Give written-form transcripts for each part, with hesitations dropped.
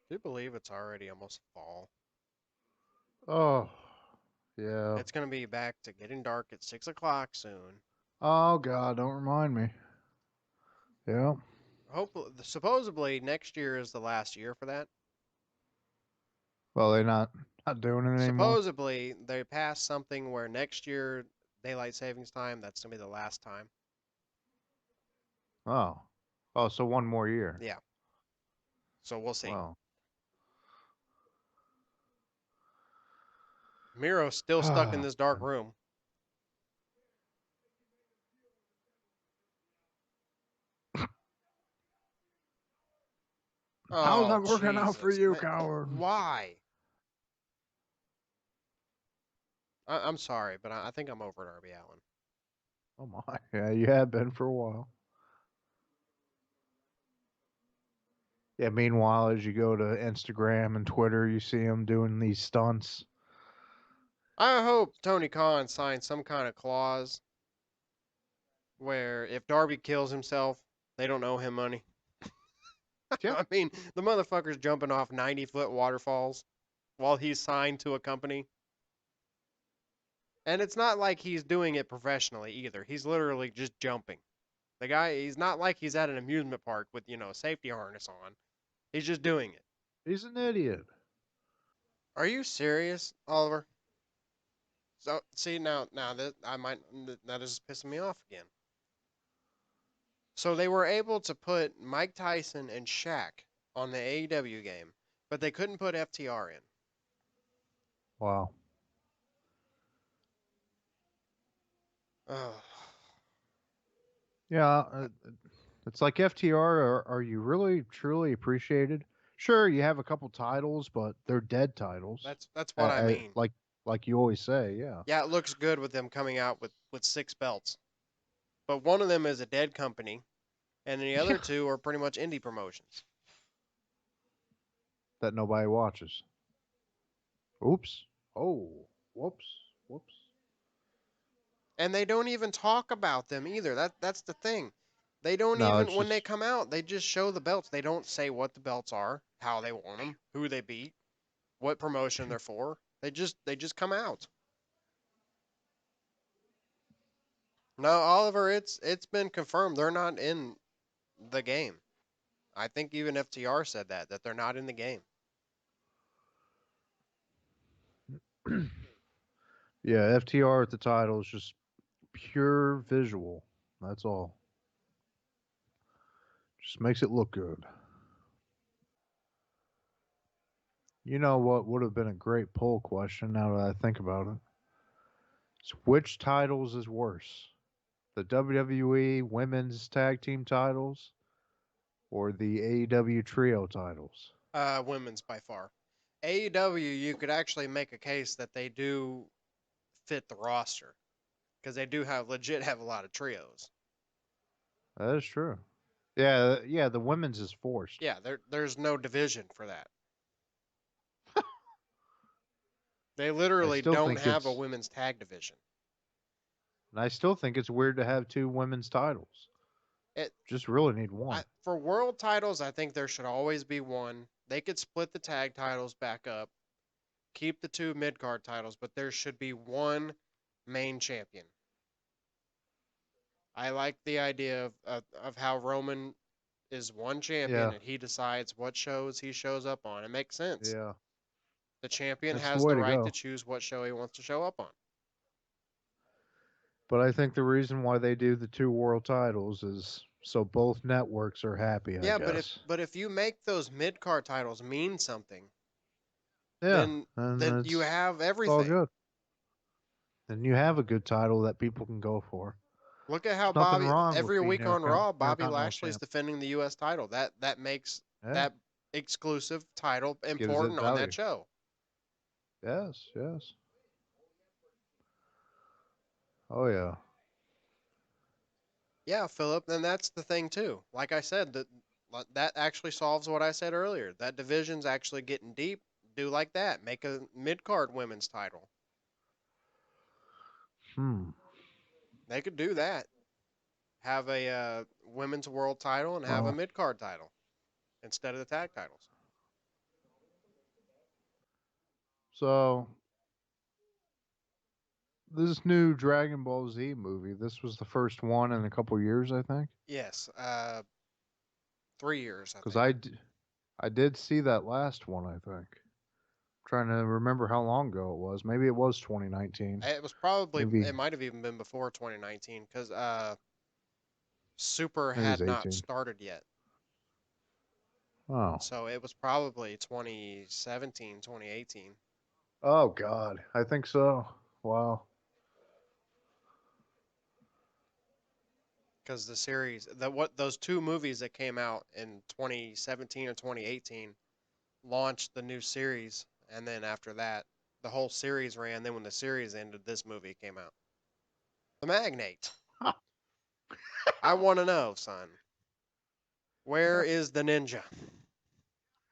Do you believe it's already almost fall? Oh, yeah. It's going to be back to getting dark at 6 o'clock soon. Oh, God, don't remind me. Yeah. Hopefully, supposedly next year is the last year for that. Well, they're not doing it anymore. Supposedly, they passed something where next year, daylight savings time, that's going to be the last time. Oh. Oh, so one more year. Yeah, so we'll see. Well. Miro's still stuck in I this dark room. How's Oh, that working out for Jesus. you, coward? Why? I'm sorry, but I think I'm over at Darby Allen. Oh, my. Yeah, you have been for a while. Yeah, meanwhile, as you go to Instagram and Twitter, you see him doing these stunts. I hope Tony Khan signs some kind of clause where if Darby kills himself, they don't owe him money. Yeah. I mean, the motherfucker's jumping off 90-foot waterfalls while he's signed to a company. And it's not like he's doing it professionally either. He's literally just jumping. The guy, he's not like he's at an amusement park with, a safety harness on. He's just doing it. He's an idiot. Are you serious, Oliver? So, see, now that I might, that is pissing me off again. So they were able to put Mike Tyson and Shaq on the AEW game, but they couldn't put FTR in. Wow. Ugh. Yeah, it's like FTR. Are you really truly appreciated? Sure, you have a couple titles, but they're dead titles. That's what I mean. Like you always say. Yeah. Yeah, it looks good with them coming out with six belts, but one of them is a dead company, and the other Yeah. two are pretty much indie promotions. That nobody watches. Oops. Oh. Whoops. Whoops. And they don't even talk about them either. That's the thing. They don't No, even it's when they just come out, they just show the belts. They don't say what the belts are, how they won them, who they beat, what promotion they're for. They just come out. No, Oliver, it's been confirmed they're not in the game. I think even FTR said that they're not in the game. yeah. FTR at the title is just pure visual. That's all. Just makes it look good. You know what would have been a great poll question now that I think about it? It's which titles is worse? The WWE Women's Tag Team titles or the AEW Trio titles? Women's by far. AEW, you could actually make a case that they do fit the roster because they do have a lot of trios. That is true. Yeah, yeah, the women's is forced. Yeah, there's no division for that. They I literally still don't think have a it's women's tag division. I still think it's weird to have two women's titles. It Just really need one. for world titles, I think there should always be one. They could split the tag titles back up, keep the two mid card titles, but there should be one main champion. I like the idea of how Roman is one champion Yeah, and he decides what shows he shows up on. It makes sense. yeah. The champion That's the has way the to right to go. choose what show he wants to show up on. But I think the reason why they do the two world titles is so both networks are happy, I Yeah, but if guess. but if you make those mid card titles mean something, Yeah, then and then you have it's all everything. good. Then you have a good title that people can go for. Look at how There's nothing Bobby wrong with every being week on Raw, Bobby Intercontinental Lashley's Champ. defending the U.S. title. That makes Yeah, that exclusive title gives it important on that value. show. Yes, yes. Oh yeah. Yeah, Philip, and that's the thing too. Like I said, that actually solves what I said earlier. That division's actually getting deep. Do like that. Make a mid card women's title. Hmm. They could do that. Have a women's world title and have a Well, mid card title instead of the tag titles. So this new Dragon Ball Z movie, this was the first one in a couple years, I think. Yes, 3 years, I Because think. I did see that last one, I think. Trying to remember how long ago it was. Maybe it was 2019. It was probably, Maybe it might have even been before 2019 because Super maybe had it's not 18. started yet. Oh. So it was probably 2017, 2018. Oh God, I think so. Wow. Because the series, those two movies that came out in 2017 or 2018 launched the new series, and then after that, the whole series ran. Then when the series ended, this movie came out. The Magnate. I want to know, son. Where is the ninja?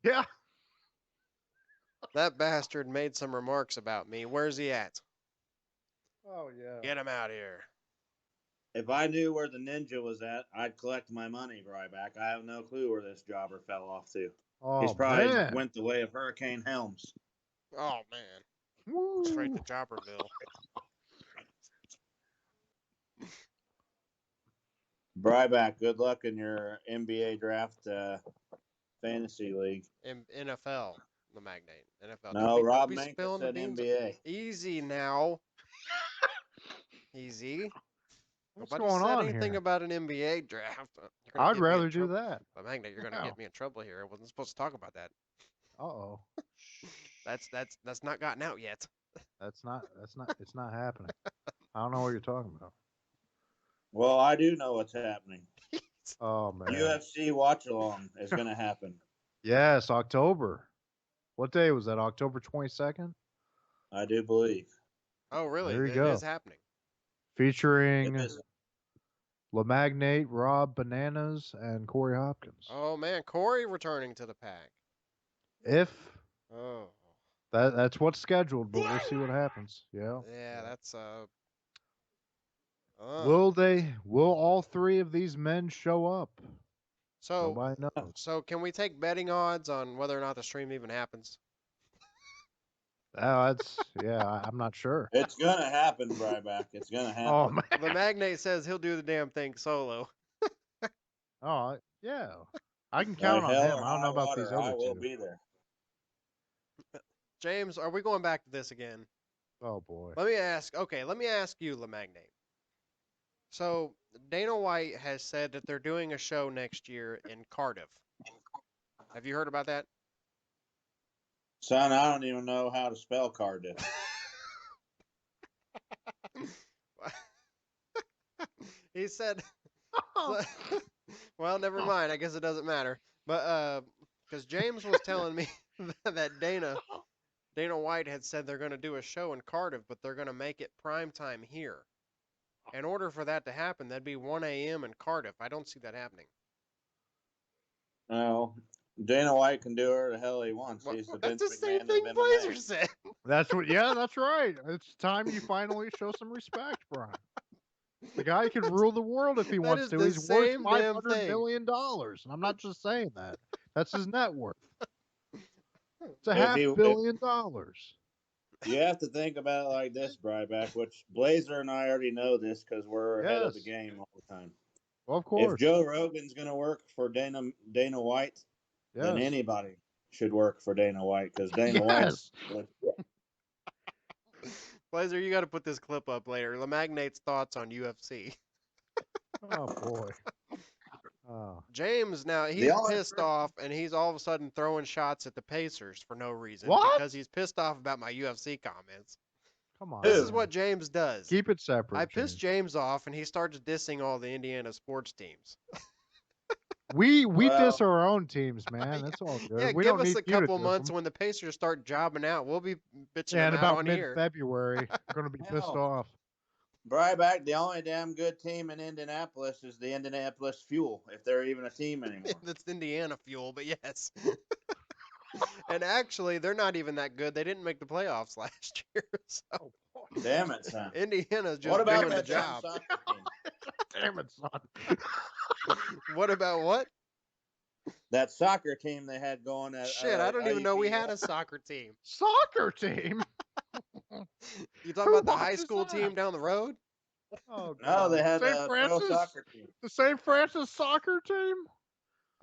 Yeah. That bastard made some remarks about me. Where's he at? Oh yeah. Get him out here. If I knew where the ninja was at, I'd collect my money right back. I have no clue where this jobber fell off to. He's Oh probably man. went the way of Hurricane Helms. Oh man, straight Woo. to Jobberville. Bryback, good luck in your NBA draft fantasy league. NFL, the Magnate. NFL. No, Don't Rob be Manka spilling the said beans. NBA. Easy now. Easy. What's Nobody going said on anything here? about an NBA draft. You're gonna I'd get me in rather do trouble. that. The Magnate, you're gonna Yeah. get me in trouble here. I wasn't supposed to talk about that. Uh oh. That's not gotten out yet. It's not happening. I don't know what you're talking about. Well, I do know what's happening. Oh man. UFC watch along is going to happen. Yes, October. What day was that? October 22nd? I do believe. Oh really? There you It is go. happening. It Featuring is. LeMagnate, Rob Bananas, and Corey Hopkins. Oh man, Corey returning to the pack. If Oh that's what's scheduled, but we'll see what happens. Yeah. yeah, that's Will all three of these men show up? So Nobody knows. so can we take betting odds on whether or not the stream even happens? I'm not sure. It's going to happen, Bryback. It's going to Oh happen. man. The Magnate says he'll do the damn thing solo. Oh yeah. I can Like count on hell him. or I don't know high about these water, I other will two. be there. James, are we going back to this again? Oh boy. Let me ask. Okay, let me ask you, LeMagnate. So Dana White has said that they're doing a show next year in Cardiff. Have you heard about that? Son, I don't even know how to spell Cardiff. He said, well, never mind. I guess it doesn't matter. But because James was telling me that Dana White had said they're going to do a show in Cardiff, but they're going to make it prime time here. In order for that to happen, that'd be 1 a.m. in Cardiff. I don't see that happening. No, Dana White can do whatever the hell he wants. Well, He's the that's Vince the same McMahon thing of Blazer MMA. said. That's right. It's time you finally show some respect, Brian. The guy can rule the world if he That wants is to. the He's worth same damn $500 thing. million. And I'm not just saying that. That's his net worth. It's a If half he, if, billion dollars. you have to think about it like this, Bryback, which Blazer and I already know this because we're ahead of the Yes. game all the time. Well, of If course. Joe Rogan's going to work for Dana White, then Yes. anybody should work for Dana White because Dana Yes. White's. Blazer, you got to put this clip up later. LeMagnate's thoughts on UFC. Oh boy. Oh. James, now The he's only pissed off, and he's all of a sudden throwing shots at the Pacers for no reason What? because he's pissed off about my UFC comments. Come on. This Who? is Man. what James does. Keep it separate. I pissed James off, and he starts dissing all the Indiana sports teams. We diss Well, our own teams, man. That's all good. Yeah, We give don't us need a you to couple diss months them. when the Pacers start jobbing out. We'll be bitching Yeah, them in out about on here. mid-February, we're going to be pissed hell, off. Bryback, the only damn good team in Indianapolis is the Indianapolis Fuel, if they're even a team anymore. That's Indiana fuel, but yes. And actually, they're not even that good. They didn't make the playoffs last year. So Damn it, son. Indiana's just What about doing the that damn job. soccer team? Damn it, son. What about what? That soccer team they had going at Shit, I don't even know we had IUPUI. a soccer team. Soccer team. You talking Who about the high watches school that? team down the road? Oh No, God. they had St. a pro Francis. soccer team. The St. Francis soccer team.